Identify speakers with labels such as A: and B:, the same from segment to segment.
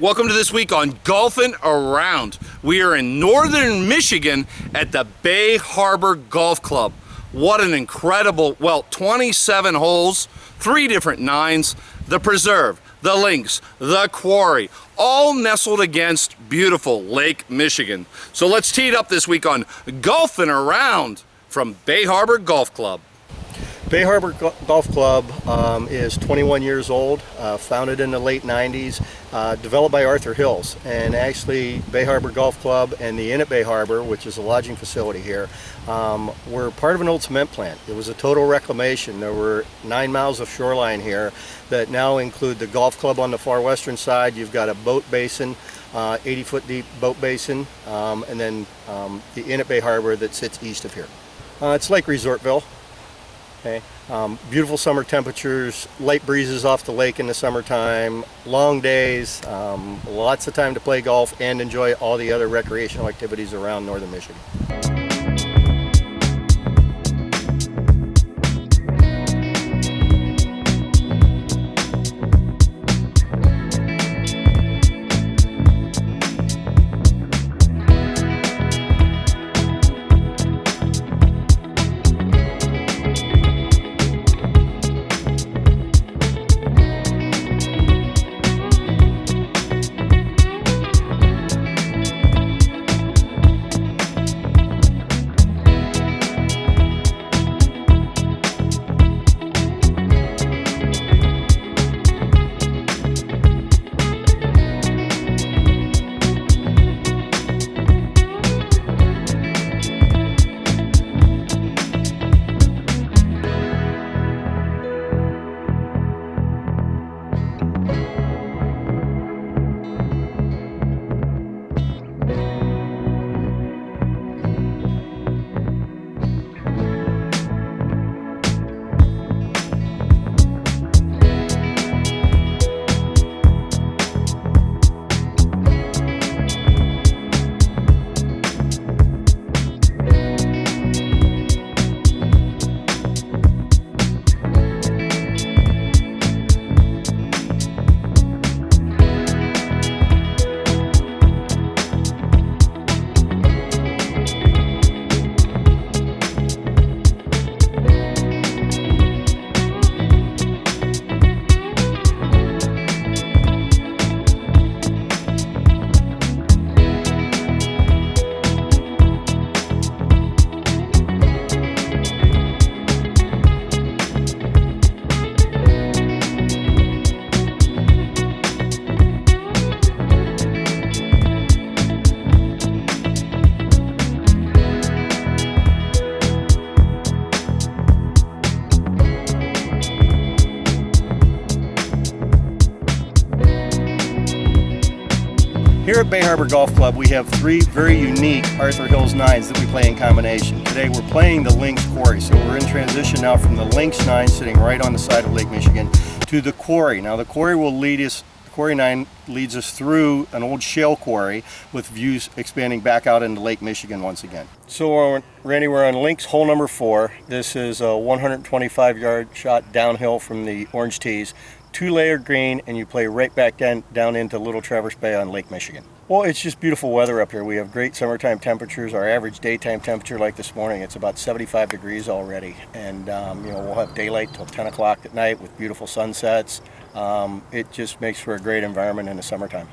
A: Welcome to This Week on Golfin' Around. We are in northern Michigan at the Bay Harbor Golf Club. What an incredible, 27 holes, 3 different nines, the preserve, the links, the quarry, all nestled against beautiful Lake Michigan. So let's tee it up this week on Golfin' Around from Bay Harbor Golf Club.
B: Bay Harbor Golf Club is 21 years old, founded in the late 90s, developed by Arthur Hills. And actually Bay Harbor Golf Club and the Inn at Bay Harbor, which is a lodging facility here, were part of an old cement plant. It was a total reclamation. There were 9 miles of shoreline here that now include the golf club on the far western side. You've got a boat basin, 80-foot deep boat basin, and then the Inn at Bay Harbor that sits east of here. It's like Resortville. Okay. Beautiful summer temperatures, light breezes off the lake in the summertime, long days, lots of time to play golf and enjoy all the other recreational activities around northern Michigan. Here at Bay Harbor Golf Club, we have 3 very unique Arthur Hills 9s that we play in combination. Today we're playing the links quarry, so we're in transition now from the links 9 sitting right on the side of Lake Michigan to the quarry. Now the quarry will lead us, the quarry 9 leads us through an old shale quarry with views expanding back out into Lake Michigan once again. So Randy, we're on links hole number 4. This is a 125-yard shot downhill from the orange tees. 2-layer green, and you play right back down into Little Traverse Bay on Lake Michigan. Well, it's just beautiful weather up here. We have great summertime temperatures. Our average daytime temperature, like this morning, it's about 75 degrees already. And we'll have daylight till 10 o'clock at night with beautiful sunsets. It just makes for a great environment in the summertime.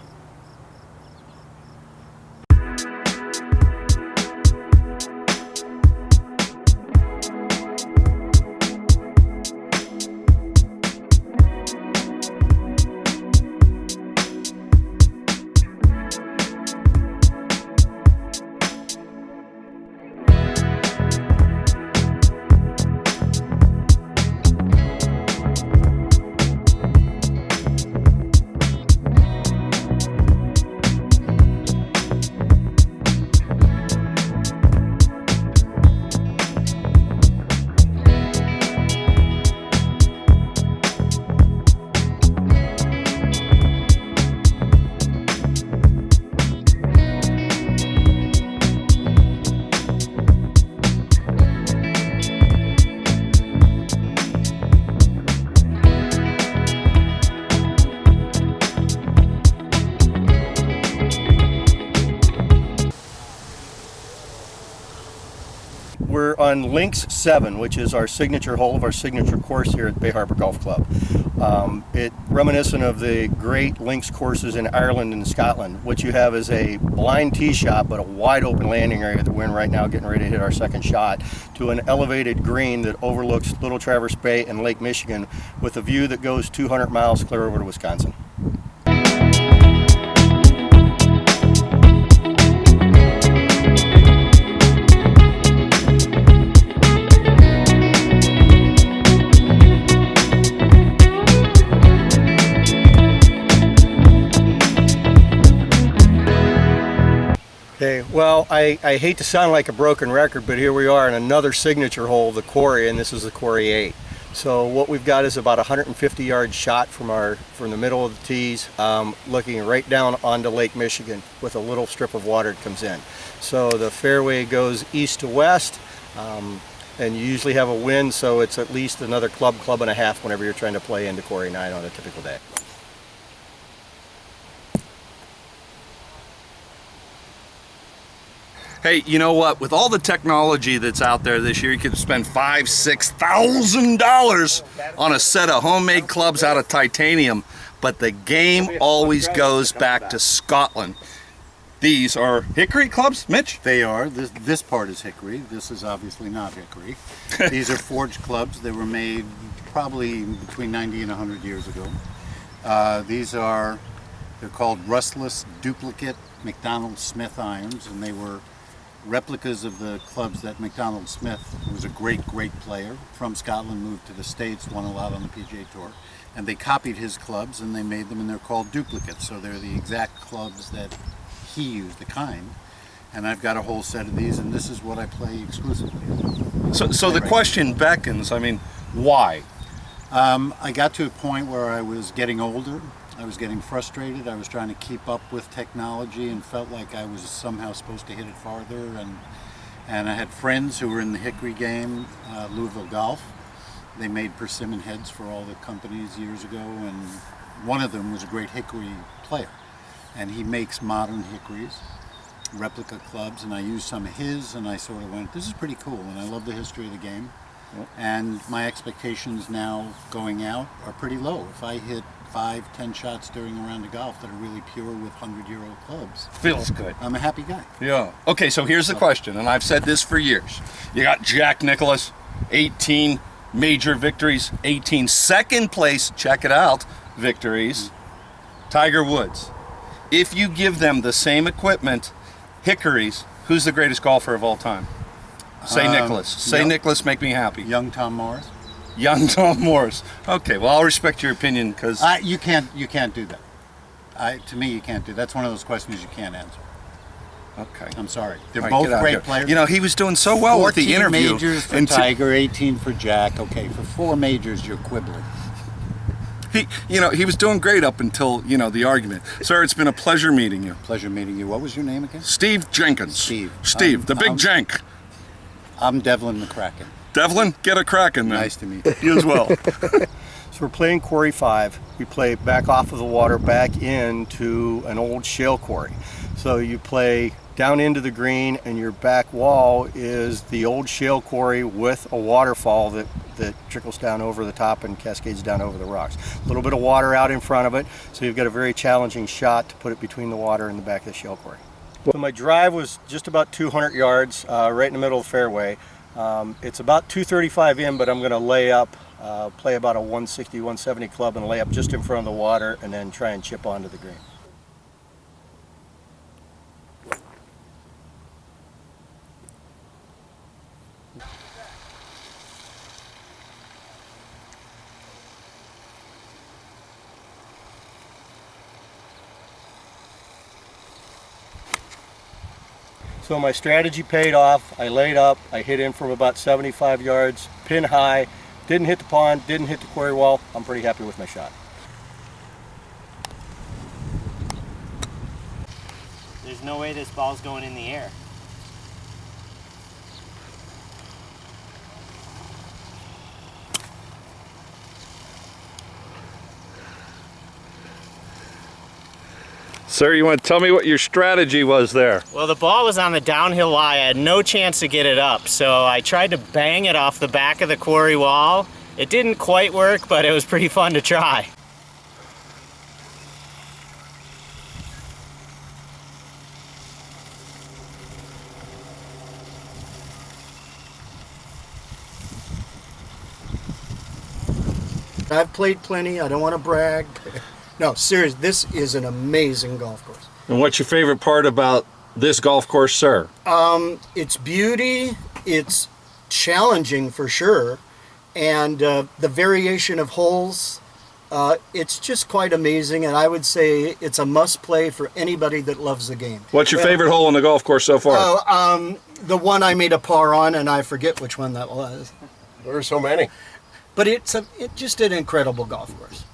B: we're on Links 7, which is our signature hole of our signature course here at Bay Harbor Golf Club. It reminiscent of the great links courses in Ireland and Scotland. What you have is a blind tee shot, but a wide open landing area that we're in right now, getting ready to hit our second shot, to an elevated green that overlooks Little Traverse Bay and Lake Michigan, with a view that goes 200 miles clear over to Wisconsin. Okay, well, I hate to sound like a broken record, but here we are in another signature hole of the quarry, and this is the quarry 8. So what we've got is about a 150-yard shot from the middle of the tees, looking right down onto Lake Michigan with a little strip of water that comes in. So the fairway goes east to west, and you usually have a wind, so it's at least another club and a half whenever you're trying to play into quarry 9 on a typical day.
A: Hey, you know what? With all the technology that's out there this year, you could spend $5,000–$6,000 on a set of homemade clubs out of titanium, but the game always goes back to Scotland. These are hickory clubs, Mitch?
C: They are. This part is hickory. This is obviously not hickory. These are forged clubs. They were made probably between 90 and 100 years ago. They're called rustless duplicate McDonald Smith irons, and they were replicas of the clubs that McDonald Smith, who was a great player from Scotland, moved to the States, won a lot on the PGA Tour, and they copied his clubs and they made them, and they're called duplicates. So they're the exact clubs that he used, the kind. And I've got a whole set of these, and this is what I play exclusively.
A: So the question beckons, I mean, why?
C: I got to a point where I was getting older. I was getting frustrated. I was trying to keep up with technology and felt like I was somehow supposed to hit it farther. And I had friends who were in the hickory game, Louisville Golf. They made persimmon heads for all the companies years ago, and one of them was a great hickory player. And he makes modern hickories, replica clubs, and I used some of his, and I sort of went, this is pretty cool, and I love the history of the game. Yep. And my expectations now going out are pretty low. If I hit 5–10 shots during a round of golf that are really pure with 100-year-old clubs,
A: Feels good.
C: I'm a happy guy.
A: Yeah. Okay, so here's the question, and I've said this for years. You got Jack Nicklaus, 18 major victories, 18 second place, check it out, victories. Tiger Woods. If you give them the same equipment, hickories, who's the greatest golfer of all time? Say Nicklaus. Say Nicklaus, make me happy.
C: Young Tom Morris.
A: Young Tom Morris. Okay, well, I'll respect your opinion because
C: you can't do that. To me, you can't do that. That's one of those questions you can't answer.
A: Okay.
C: I'm sorry. They're
A: All right,
C: both
A: get out
C: great
A: here.
C: players.
A: You know, he was doing so well with the interview.
C: 14 majors for Tiger, 18 for Jack. Okay, for 4 majors, you're quibbling.
A: He was doing great up until, the argument. Sir, it's been a pleasure meeting you.
C: Pleasure meeting you. What was your name again?
A: Steve Jenkins.
C: Steve,
A: the big Jenk.
C: I'm Devlin McCracken.
A: Devlin, get a Kraken then.
C: Nice to meet you.
A: You as well.
B: So we're playing quarry 5. We play back off of the water back into an old shale quarry. So you play down into the green, and your back wall is the old shale quarry with a waterfall that trickles down over the top and cascades down over the rocks. A little bit of water out in front of it, so you've got a very challenging shot to put it between the water and the back of the shale quarry. So my drive was just about 200 yards, right in the middle of the fairway. It's about 235 in, but I'm going to lay up, play about a 160, 170 club and lay up just in front of the water, and then try and chip onto the green. So my strategy paid off. I laid up, I hit in from about 75 yards, pin high, didn't hit the pond, didn't hit the quarry wall. I'm pretty happy with my shot.
D: There's no way this ball's going in the air.
A: Sir, you want to tell me what your strategy was there?
D: Well, the ball was on the downhill lie. I had no chance to get it up, so I tried to bang it off the back of the quarry wall. It didn't quite work, but it was pretty fun to try.
E: I've played plenty. I don't want to brag. No, seriously, this is an amazing golf course.
A: And what's your favorite part about this golf course, sir?
E: It's beauty, it's challenging for sure, and the variation of holes, it's just quite amazing, and I would say it's a must-play for anybody that loves the game.
A: What's your favorite hole on the golf course so far?
E: The one I made a par on, and I forget which one that was.
B: There are so many.
E: But it's just an incredible golf course.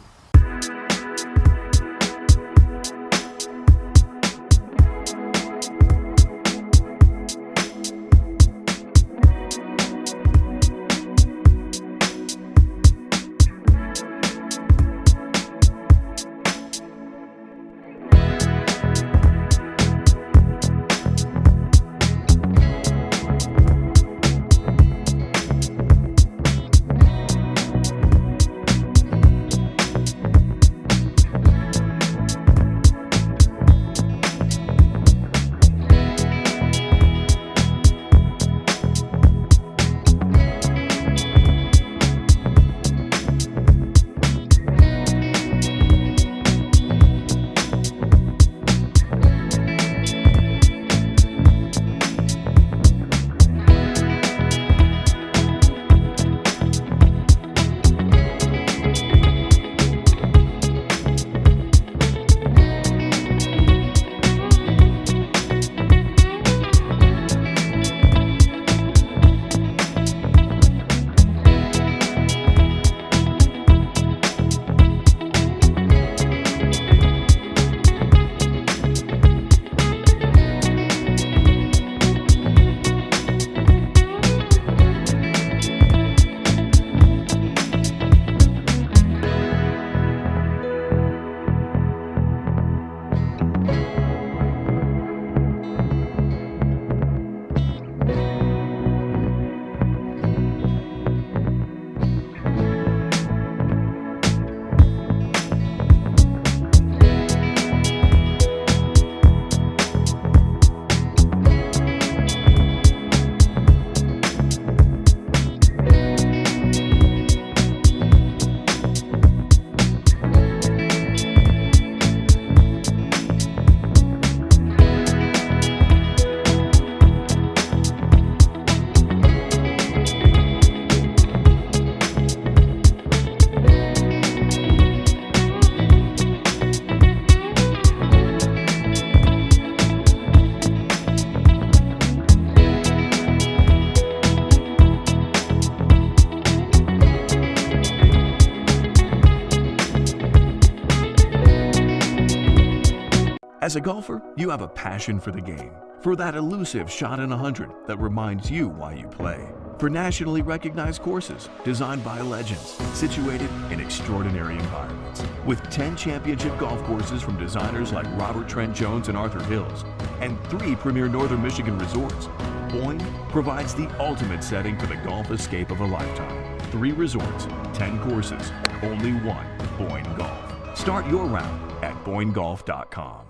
F: As a golfer, you have a passion for the game, for that elusive shot in 100 that reminds you why you play, for nationally recognized courses designed by legends, situated in extraordinary environments. With 10 championship golf courses from designers like Robert Trent Jones and Arthur Hills, and 3 premier Northern Michigan resorts, Boyne provides the ultimate setting for the golf escape of a lifetime. 3 resorts, 10 courses, only one Boyne Golf. Start your round at BoyneGolf.com.